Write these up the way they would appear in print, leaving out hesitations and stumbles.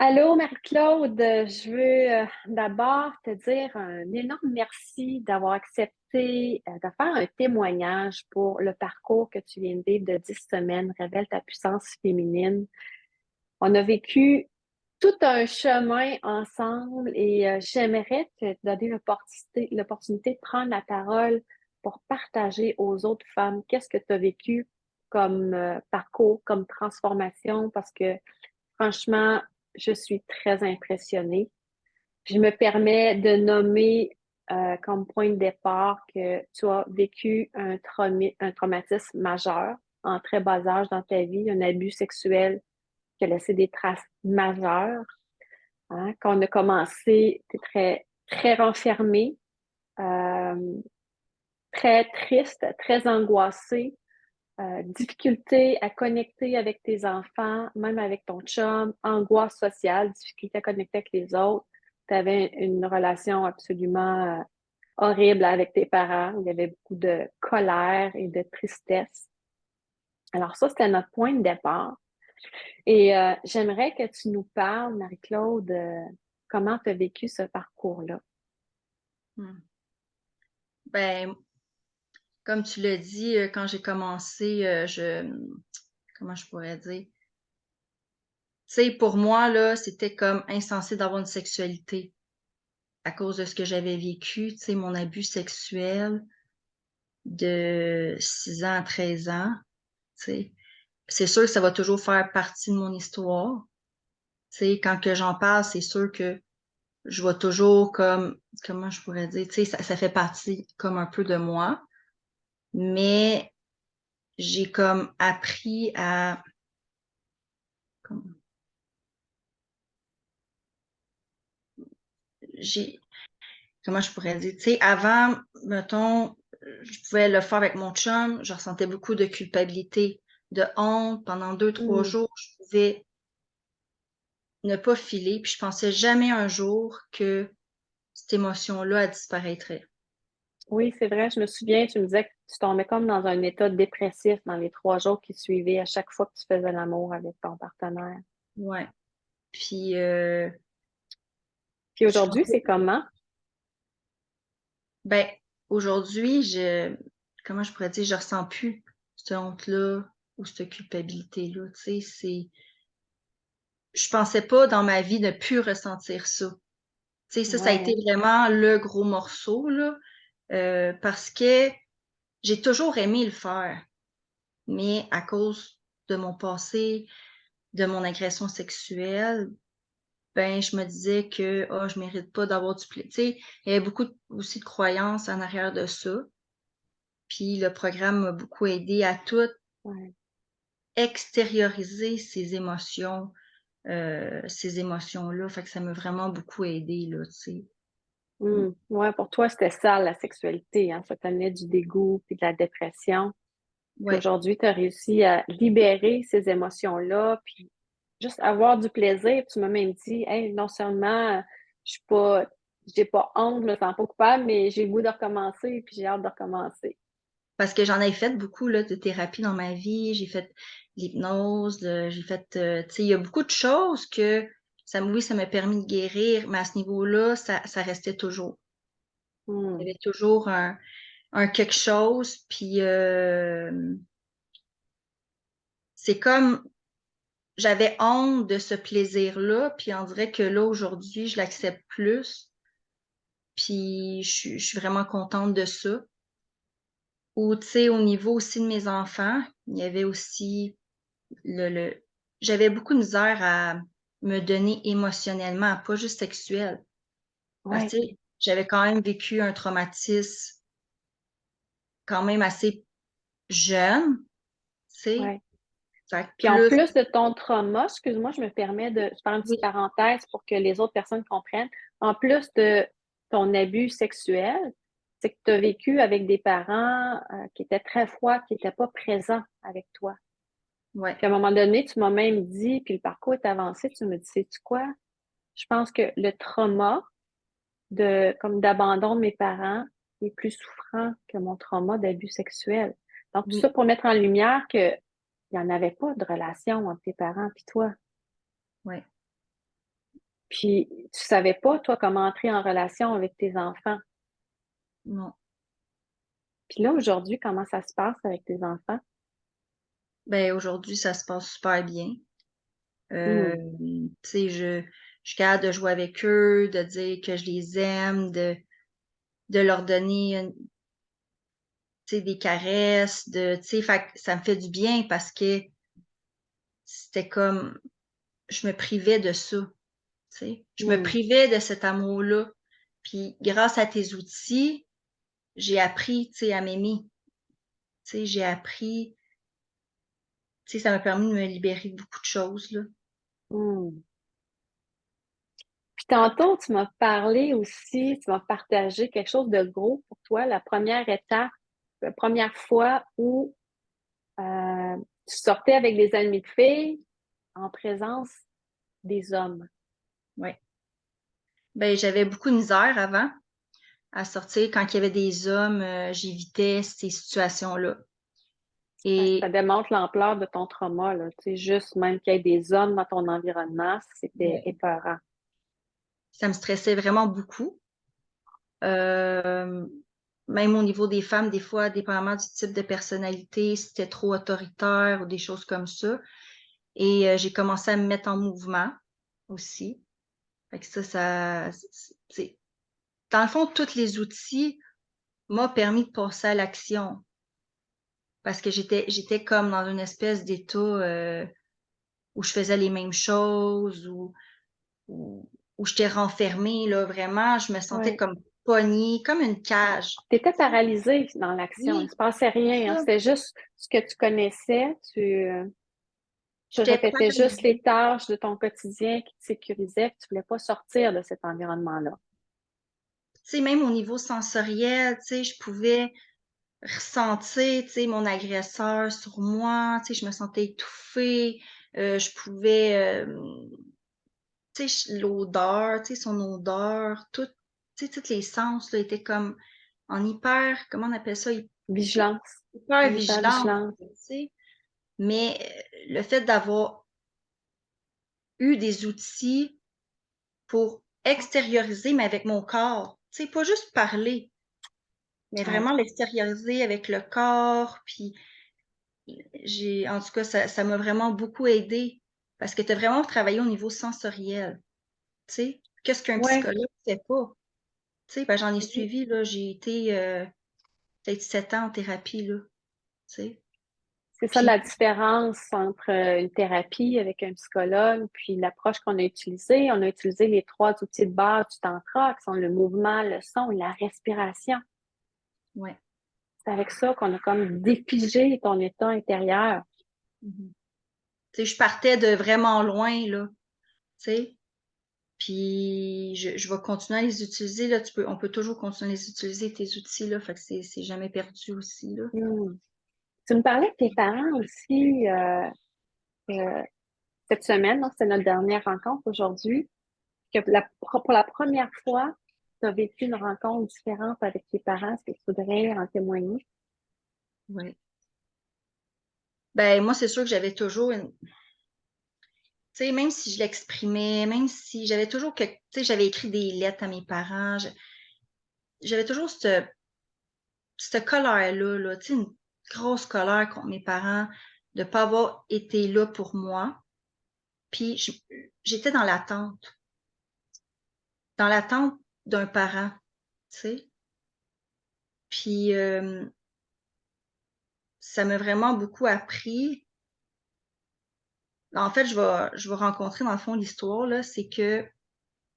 Allô, Marie-Claude, je veux d'abord te dire un énorme merci d'avoir accepté de faire un témoignage pour le parcours que tu viens de vivre de 10 semaines, Révèle ta puissance féminine. On a vécu tout un chemin ensemble et j'aimerais te donner l'opportunité de prendre la parole pour partager aux autres femmes qu'est-ce que tu as vécu comme parcours, comme transformation, parce que franchement, je suis très impressionnée. Je me permets de nommer comme point de départ que tu as vécu un traumatisme majeur en très bas âge dans ta vie, un abus sexuel qui a laissé des traces majeures. Hein. Quand on a commencé, tu es très renfermée, euh, très triste, très angoissée, difficulté à connecter avec tes enfants, même avec ton chum, angoisse sociale, difficulté à connecter avec les autres. Tu avais une relation absolument horrible avec tes parents, où il y avait beaucoup de colère et de tristesse. Alors ça, c'était notre point de départ. Et j'aimerais que tu nous parles, Marie-Claude, comment tu as vécu ce parcours-là. Hmm. Ben, comme tu l'as dit, quand j'ai commencé, comment je pourrais dire? Tu sais, pour moi, là, c'était comme insensé d'avoir une sexualité à cause de ce que j'avais vécu, tu sais, mon abus sexuel de 6 ans à 13 ans, tu sais. C'est sûr que ça va toujours faire partie de mon histoire. Tu sais, quand que j'en parle, c'est sûr que je vais toujours comme, comment je pourrais dire, tu sais, ça fait partie comme un peu de moi, mais j'ai comme appris à, comme- j'ai, comment je pourrais dire, tu sais, avant, mettons, je pouvais le faire avec mon chum, je ressentais beaucoup de culpabilité, de honte. Pendant 2, 3 Hmm. jours, je pouvais ne pas filer, puis je pensais jamais un jour que cette émotion-là, elle disparaîtrait. Oui, c'est vrai, je me souviens, tu me disais que tu tombais comme dans un état dépressif dans les 3 jours qui suivaient à chaque fois que tu faisais l'amour avec ton partenaire. Ouais. Puis, Puis je aujourd'hui, pensais, c'est comment? ben, aujourd'hui, comment je pourrais dire, je ressens plus cette honte-là ou cette culpabilité-là, tu sais, je pensais pas dans ma vie ne plus ressentir ça. Tu sais, ça a Ouais, été hein? vraiment le gros morceau, là, parce que j'ai toujours aimé le faire, mais à cause de mon passé, de mon agression sexuelle, ben, je me disais que, oh, je mérite pas d'avoir du plaisir. Tu sais, il y avait beaucoup aussi de croyances en arrière de ça. Puis le programme m'a beaucoup aidé à tout Ouais. extérioriser ces émotions-là. Fait que ça m'a vraiment beaucoup aidé, là, tu sais. Mmh. Ouais, pour toi, c'était ça, la sexualité, hein? Ça tenait du dégoût puis de la dépression. Puis Ouais. aujourd'hui, tu as réussi à libérer ces émotions-là, puis juste avoir du plaisir. Tu m'as même dit, hey, non seulement je suis pas, j'ai pas honte, je me sens pas coupable, mais j'ai le goût de recommencer, puis j'ai hâte de recommencer. Parce que j'en ai fait beaucoup, là, de thérapie dans ma vie. J'ai fait l'hypnose, j'ai fait, tu sais, il y a beaucoup de choses que oui, ça m'a permis de guérir, mais à ce niveau-là, ça restait toujours. Il Hmm. y avait toujours un quelque chose, puis c'est comme j'avais honte de ce plaisir-là, puis on dirait que là, aujourd'hui, je l'accepte plus, puis je suis vraiment contente de ça. Ou, tu sais, au niveau aussi de mes enfants, il y avait aussi le j'avais beaucoup de misère à me donner émotionnellement, pas juste sexuel. Parce Ouais, que, tu sais, j'avais quand même vécu un traumatisme quand même assez jeune, tu sais. ouais. Fait que Puis en plus plus de ton trauma, excuse-moi, je me permets de faire une petite oui, parenthèse pour que les autres personnes comprennent. En plus de ton abus sexuel, c'est que tu as vécu avec des parents qui étaient très froids, qui n'étaient pas présents avec toi. ouais, Puis à un moment donné, tu m'as même dit, puis le parcours est avancé, tu me dis, sais-tu quoi? Je pense que le trauma comme d'abandon de mes parents est plus souffrant que mon trauma d'abus sexuel. Donc, tout ça oui, pour mettre en lumière que il n'y en avait pas de relation entre tes parents et toi. ouais. Puis, tu savais pas, toi, comment entrer en relation avec tes enfants. Non. Puis là, aujourd'hui, comment ça se passe avec tes enfants? Ben, aujourd'hui, ça se passe super bien. Hmm, Tu sais, je suis capable de jouer avec eux, de dire que je les aime, de leur donner tu sais, des caresses, tu sais, fait que ça me fait du bien parce que c'était comme, je me privais de ça, tu sais. Je me hmm, privais de cet amour-là. Puis grâce à tes outils, j'ai appris, tu sais, à m'aimer. Tu sais, j'ai appris, tu sais, ça m'a permis de me libérer de beaucoup de choses, là. hmm. Puis tantôt, tu m'as parlé aussi, tu m'as partagé quelque chose de gros pour toi, la première étape, la première fois où euh, tu sortais avec des amis de filles en présence des hommes. Ouais. Ben, j'avais beaucoup de misère avant à sortir. Quand il y avait des hommes, j'évitais ces situations-là. Ça Et démontre l'ampleur de ton trauma, là. Tu sais, juste même qu'il y ait des hommes dans ton environnement, c'était ouais, épeurant. ça me stressait vraiment beaucoup. Euh, Même au niveau des femmes, des fois, dépendamment du type de personnalité, si c'était trop autoritaire ou des choses comme ça. Et j'ai commencé à me mettre en mouvement aussi. Fait que dans le fond, tous les outils m'ont permis de passer à l'action parce que j'étais comme dans une espèce d'état où je faisais les mêmes choses, où j'étais renfermée, là, vraiment, je me sentais Oui. comme pognée, comme une cage. Tu étais Tu sais? paralysée dans l'action. Il ne Oui, se passait rien, hein. ça. C'était juste ce que tu connaissais. Tu J'étais répétais juste les paralysée. tâches de ton quotidien qui te sécurisaient, puis tu ne voulais pas sortir de cet environnement-là. Tu sais, même au niveau sensoriel, tu sais, je pouvais ressentir, tu sais, mon agresseur sur moi, tu sais, je me sentais étouffée, je pouvais, tu sais, l'odeur, tu sais, son odeur, tout, tu sais, tous les sens, là, étaient comme en hyper, comment on appelle ça? Vigilance, Hyper en vigilance, hypervigilance. tu sais. Mais le fait d'avoir eu des outils pour extérioriser, mais avec mon corps, tu sais, pas juste parler, mais Ouais. vraiment l'extérioriser avec le corps, puis en tout cas, ça m'a vraiment beaucoup aidé parce que tu as vraiment travaillé au niveau sensoriel, tu sais. Qu'est-ce qu'un Ouais. psychologue fait pas? Tu sais, ben, j'en ai suivi, là, j'ai été peut-être 7 ans en thérapie, là, tu sais. C'est ça la Puis, différence entre une thérapie avec un psychologue, puis l'approche qu'on a utilisée. On a utilisé les trois outils de base du tantra, qui sont le mouvement, le son et la respiration. ouais. C'est avec ça qu'on a comme défigé ton état intérieur. Mhm. Tu sais, je partais de vraiment loin, là, tu sais. Puis, je vais continuer à les utiliser, là. On peut toujours continuer à les utiliser, tes outils, là. Fait que c'est jamais perdu aussi, là. Hmm. Tu me parlais de tes parents aussi euh, cette semaine, donc c'est notre dernière rencontre aujourd'hui, que pour la première fois, tu as vécu une rencontre différente avec tes parents. Est-ce que tu voudrais en témoigner? Ouais. Ben, moi, c'est sûr que j'avais toujours tu sais, même si je l'exprimais, même si j'avais toujours tu sais, j'avais écrit des lettres à mes parents, j'avais toujours cette colère-là, là, tu sais, une grosse colère contre mes parents de pas avoir été là pour moi. Puis j'étais dans l'attente d'un parent, tu sais. Puis ça m'a vraiment beaucoup appris. En fait, je vais rencontrer dans le fond l'histoire, là, c'est que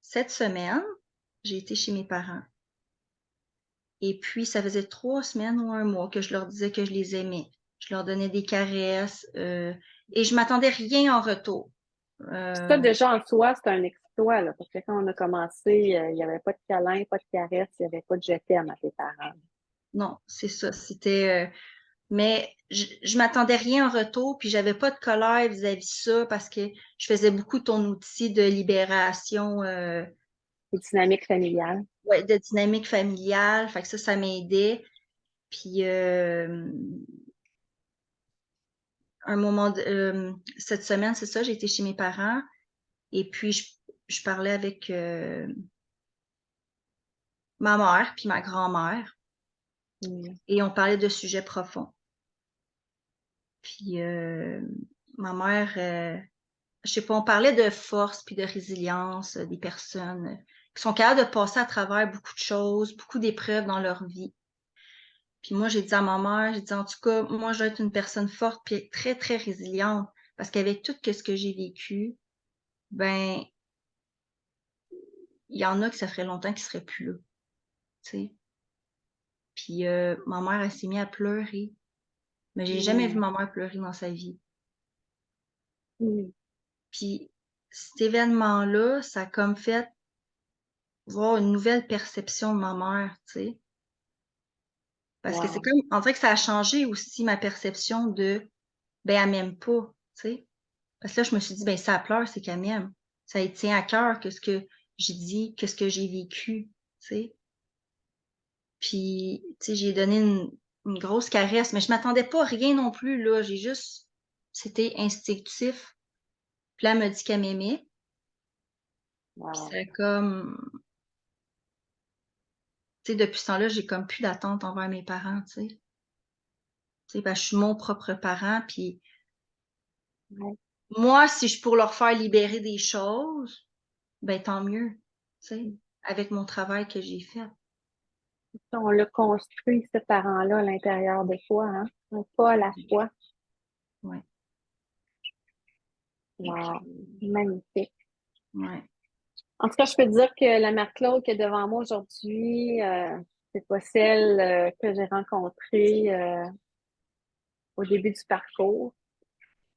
cette semaine, j'ai été chez mes parents. Et puis, ça faisait 3 semaines ou un mois que je leur disais que je les aimais. Je leur donnais des caresses, et je m'attendais rien en retour. Ça, Euh, déjà, en soi, c'est un exploit, là, parce que quand on a commencé, il n'y avait pas de câlin, pas de caresse, il n'y avait pas de je t'aime à tes parents. non, c'est ça. Mais je m'attendais rien en retour, puis j'avais pas de colère vis-à-vis de ça parce que je faisais beaucoup ton outil de libération, Les dynamiques familiales. ouais, de dynamique familiale. Fait que ça m'aidait. Puis, cette semaine, c'est ça, j'ai été chez mes parents. Et puis, je parlais avec ma mère puis ma grand-mère et on parlait de sujets profonds. Puis ma mère, je sais pas, on parlait de force puis de résilience des personnes qui sont capables de passer à travers beaucoup de choses, beaucoup d'épreuves dans leur vie. Puis moi, j'ai dit à ma mère, j'ai dit en tout cas, moi, je dois être une personne forte puis très, très résiliente parce qu'avec tout ce que j'ai vécu, ben, il y en a que ça ferait longtemps qu'ils seraient plus là, tu sais. Puis ma mère, elle s'est mise à pleurer. Mais j'ai jamais vu ma mère pleurer dans sa vie. Puis cet événement-là, ça a comme fait voir une nouvelle perception de ma mère, tu sais. Parce que c'est Wow. comme, on dirait que ça a changé aussi ma perception de, ben, elle m'aime pas, tu sais. Parce que là, je me suis dit, ben, ça pleure, c'est qu'elle m'aime. Ça lui tient à cœur que ce que j'ai dit, que ce que j'ai vécu, tu sais. Puis, tu sais, j'ai donné une grosse caresse, mais je m'attendais pas à rien non plus, là. J'ai juste, c'était instinctif. Puis là, elle m'a dit qu'elle m'aimait. Puis Wow. c'est comme, tu sais, depuis ce temps-là, j'ai comme plus d'attente envers mes parents, tu sais. Tu sais, parce que je suis mon propre parent, puis Ouais. moi, si je pourrais leur faire libérer des choses, ben tant mieux, tu sais, avec mon travail que j'ai fait. On l'a construit, ce parent-là, à l'intérieur de toi, hein? Un pas à la fois. Ouais, Wow. Magnifique. ouais. En tout cas, je peux te dire que la Marc-Claude qui est devant moi aujourd'hui, c'est pas celle que j'ai rencontrée au début du parcours.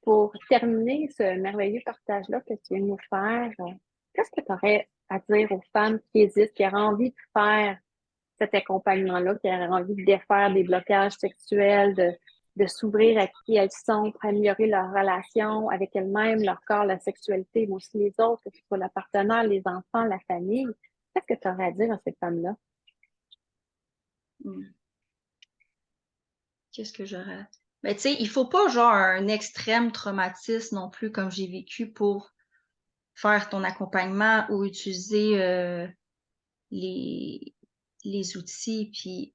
Pour terminer ce merveilleux partage-là que tu viens de nous faire, qu'est-ce que tu aurais à dire aux femmes qui hésitent, qui auraient envie de faire cet accompagnement-là, qui auraient envie de défaire des blocages sexuels, de s'ouvrir à qui elles sont pour améliorer leur relation avec elles-mêmes, leur corps, la sexualité, mais aussi les autres, que ce soit le partenaire, les enfants, la famille. Qu'est-ce que tu aurais à dire à ces femmes-là? Mmh. Qu'est-ce que j'aurais ben, tu sais, il faut pas genre un extrême traumatisme non plus comme j'ai vécu pour faire ton accompagnement ou utiliser, les les outils. Puis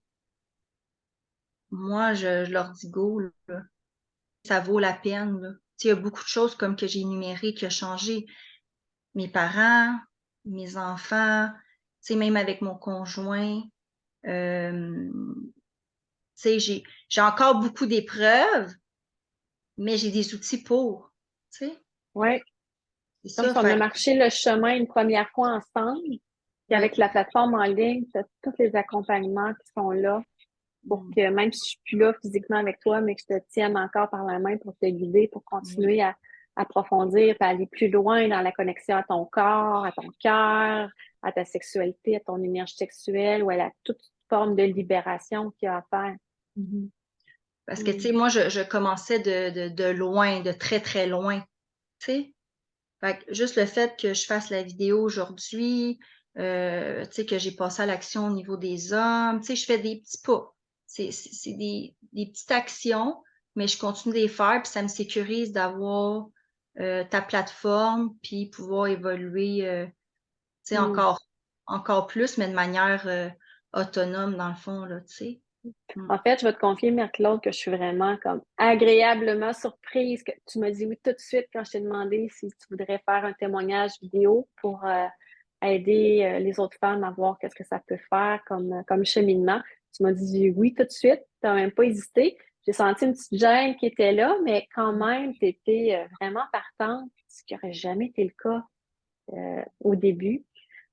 moi, je leur dis: «Go, là, ça vaut la peine, là». Tu sais, il y a beaucoup de choses comme que j'ai énumérées qui a changé. Mes parents, mes enfants, tu sais, même avec mon conjoint, hem, tu sais, j'ai encore beaucoup d'épreuves, mais j'ai des outils pour, tu sais? Oui, C'est comme ça, si on a fait marché le chemin une première fois ensemble, puis oui. avec la plateforme en ligne, tu as tous les accompagnements qui sont là pour Mmh, que même si je suis plus là physiquement avec toi, mais que je te tienne encore par la main pour te guider, pour oui, continuer à approfondir, puis aller plus loin dans la connexion à ton corps, à ton cœur, à ta sexualité, à ton énergie sexuelle, ou à toute forme de libération qu'il y a à faire. mmh. Parce que, tu Mm. sais, moi, je commençais de loin, de très, très loin, tu sais? Fait que juste le fait que je fasse la vidéo aujourd'hui, tu sais, que j'ai passé à l'action au niveau des hommes, tu sais, je fais des petits pas. C'est des petites actions, mais je continue de les faire, puis ça me sécurise d'avoir, ta plateforme, puis pouvoir évoluer, tu sais, Mm. encore plus, mais de manière, autonome dans le fond, là, tu sais? Mmh. En fait, je vais te confier, Marie-Claude, que je suis vraiment comme agréablement surprise que tu m'as dit oui tout de suite quand je t'ai demandé si tu voudrais faire un témoignage vidéo pour aider les autres femmes à voir qu'est-ce que ça peut faire comme cheminement. Tu m'as dit oui tout de suite, tu n'as même pas hésité. J'ai senti une petite gêne qui était là, mais quand même, tu étais vraiment partante, ce qui n'aurait jamais été le cas au début.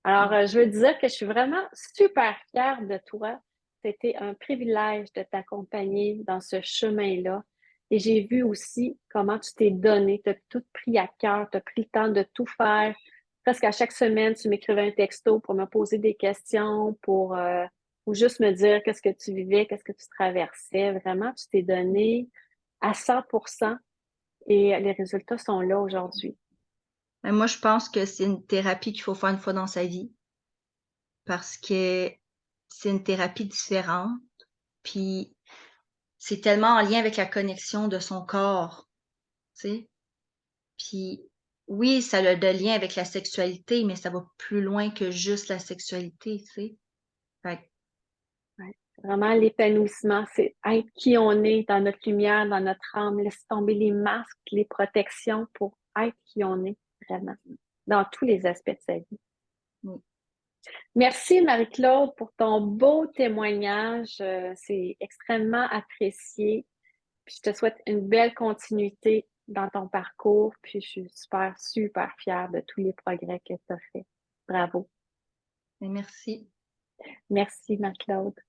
Alors, Mmh. je veux dire que je suis vraiment super fière de toi. C'était un privilège de t'accompagner dans ce chemin-là. Et j'ai vu aussi comment tu t'es donné, tu as tout pris à cœur, tu as pris le temps de tout faire. Presque à chaque semaine, tu m'écrivais un texto pour me poser des questions, pour juste me dire qu'est-ce que tu vivais, qu'est-ce que tu traversais. Vraiment, tu t'es donné à 100% et les résultats sont là aujourd'hui. Ben, moi, je pense que c'est une thérapie qu'il faut faire une fois dans sa vie parce que c'est une thérapie différente, puis c'est tellement en lien avec la connexion de son corps, tu sais? Puis oui, ça a de lien avec la sexualité, mais ça va plus loin que juste la sexualité, tu sais? Fait que Ouais. Vraiment, l'épanouissement, c'est être qui on est dans notre lumière, dans notre âme, laisser tomber les masques, les protections pour être qui on est vraiment, dans tous les aspects de sa vie. oui. Merci Marie-Claude pour ton beau témoignage. C'est extrêmement apprécié. Puis je te souhaite une belle continuité dans ton parcours. Puis je suis super, super fière de tous les progrès que tu as fait. Bravo. Mais merci. Merci Marie-Claude.